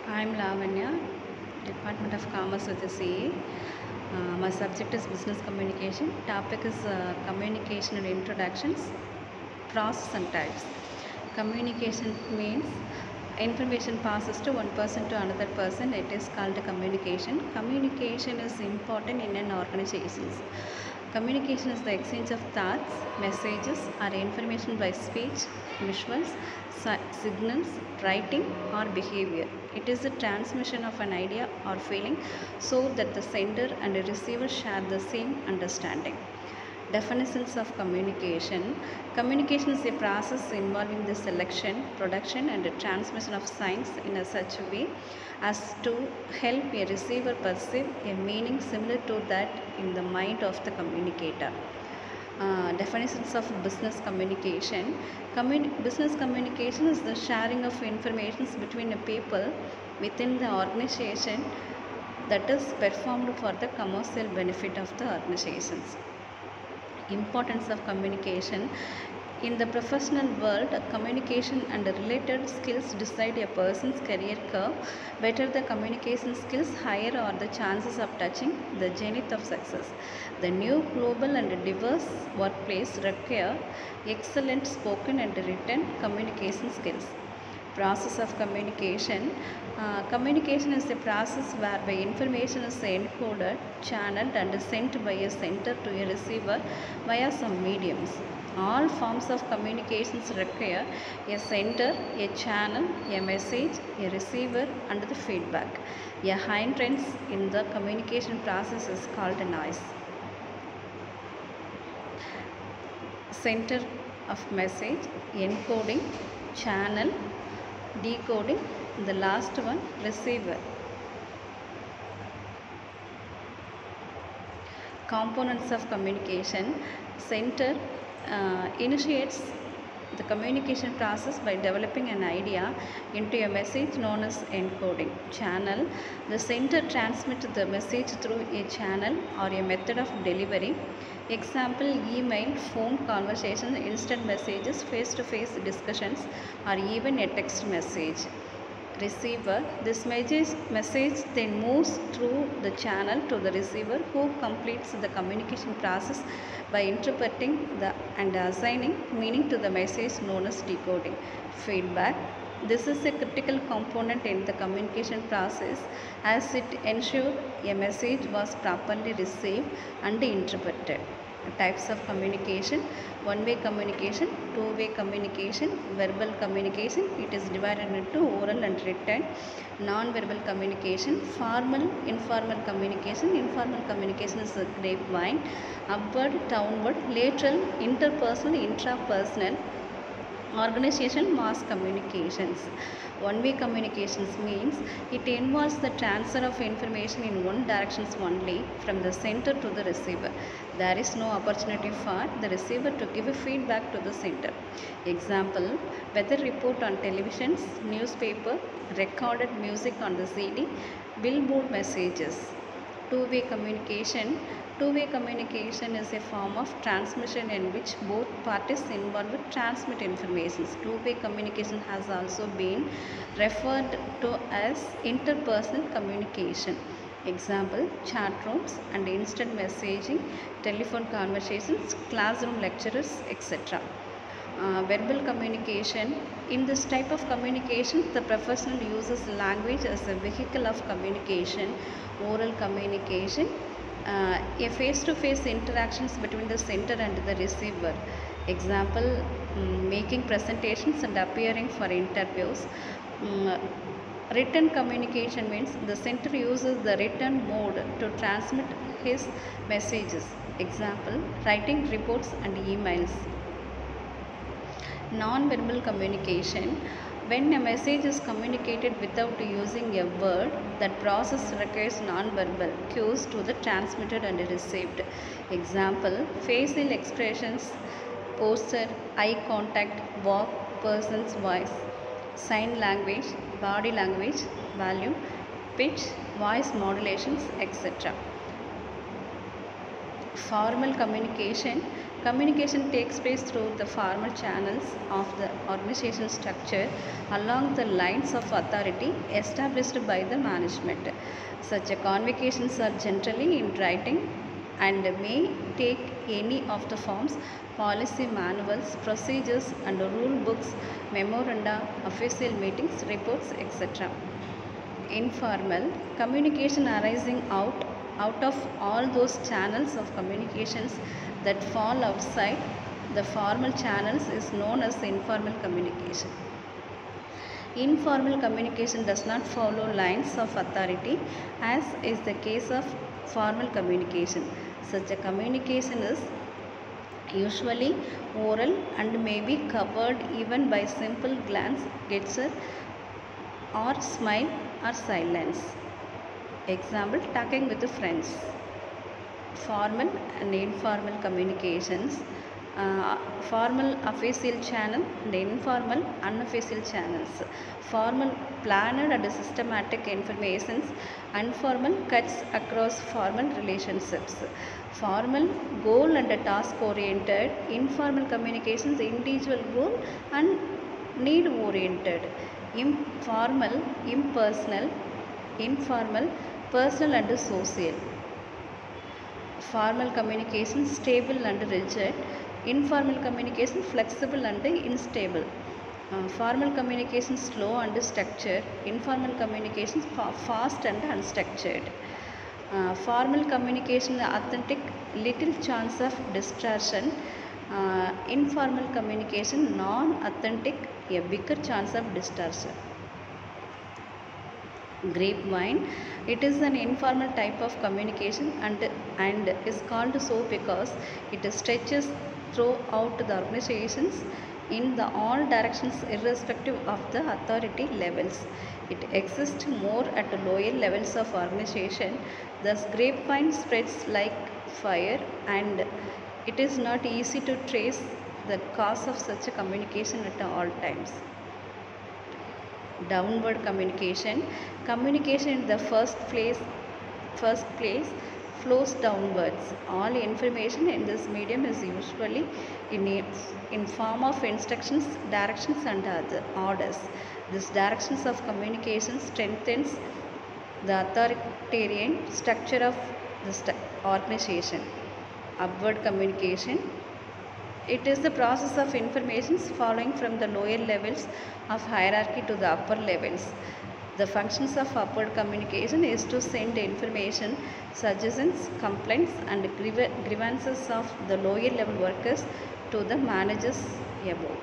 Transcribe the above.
I'm Lavanya, Department of Commerce with the CA. My subject is Business Communication. Topic is Communication and Introductions, Process and Types. Communication means information passes to one person to another person. It is called communication. Communication is important in an organization. Communication is the exchange of thoughts, messages, or information by speech, visuals, signals, writing, or behavior. It is the transmission of an idea or feeling so that the sender and the receiver share the same understanding. Definitions of communication. Communication is a process involving the selection, production, and the transmission of signs in a such a way as to help a receiver perceive a meaning similar to that in the mind of the communicator. Definitions of business communication. Business communication is the sharing of information between a people within the organization that is performed for the commercial benefit of the organizations. Importance of communication. In the professional world, communication and related skills decide a person's career curve. Better the communication skills, higher are the chances of touching the zenith of success. The new global and diverse workplace require excellent spoken and written communication skills. Process of communication. Communication is a process whereby information is encoded, channeled, and sent by a sender to a receiver via some mediums. All forms of communications require a sender, a channel, a message, a receiver, and the feedback. A hindrance in the communication process is called noise. Center of message, encoding, channel, decoding, the last one receiver. Components of communication. Center initiates the communication process by developing an idea into a message known as encoding. Channel. The center transmits the message through a channel or a method of delivery. Example: email, phone conversation, instant messages, face-to-face discussions, or even a text message. Receiver. This message then moves through the channel to the receiver, who completes the communication process by interpreting and assigning meaning to the message, known as decoding. Feedback. This is a critical component in the communication process as it ensures a message was properly received and interpreted. Types of communication: one-way communication, two-way communication, verbal communication. It is divided into oral and written. Non-verbal communication, formal, informal communication. Informal communication is a grapevine, upward, downward, lateral, interpersonal, intrapersonal. Organization mass communications. One-way communications means it involves the transfer of information in one direction only, from the sender to the receiver. There is no opportunity for the receiver to give a feedback to the sender. Example: weather report on televisions, newspaper, recorded music on the CD, billboard messages. Two-way communication. Two-way communication is a form of transmission in which both parties involved transmit information. Two-way communication has also been referred to as interpersonal communication. Example: chat rooms and instant messaging, telephone conversations, classroom lecturers, etc. Verbal communication. In this type of communication, the professional uses language as a vehicle of communication. Oral communication. A face-to-face interactions between the sender and the receiver. Example: making presentations and appearing for interviews. Written communication means the sender uses the written mode to transmit his messages. Example: writing reports and emails. Non-verbal communication. When a message is communicated without using a word, that process requires non-verbal cues to the transmitted and received. Example: facial expressions, posture, eye contact, walk, person's voice. Sign language, body language, volume, pitch, voice modulations, etc. Formal communication. Communication takes place through the formal channels of the organization structure along the lines of authority established by the management. Such communications are generally in writing and may take any of the forms: policy manuals, procedures and rule books, memoranda, official meetings, reports, etc. Informal communication arising out of all those channels of communications that fall outside the formal channels is known as informal communication. Informal communication does not follow lines of authority as is the case of formal communication. Such a communication is usually oral and may be covered even by simple glance, gesture or smile or silence. Example, talking with friends. Formal and informal communications. Formal official channel and informal unofficial channels. Formal planned and systematic informations. Informal cuts across formal relationships. Formal goal and task oriented. Informal communications individual goal and need oriented. Informal impersonal. Informal personal and social. Formal communication stable and rigid. Informal communication flexible and unstable. Formal communication slow and structured. Informal communication fast and unstructured. Formal communication authentic, little chance of distortion. Informal communication non-authentic, a bigger chance of distortion. Grapevine, it is an informal type of communication and is called so because it stretches throughout the organizations in the all directions irrespective of the authority levels. It exists more at lower levels of organization. Thus grapevine spreads like fire and it is not easy to trace the cause of such a communication at all times. Downward communication. Communication in the first place flows downwards. All information in this medium is usually in form of instructions, directions and other orders. This directions of communication strengthens the authoritarian structure of the organization. Upward communication, it is the process of information following from the lower levels of hierarchy to the upper levels. The functions of upward communication is to send information, suggestions, complaints and grievances of the lower level workers to the managers above.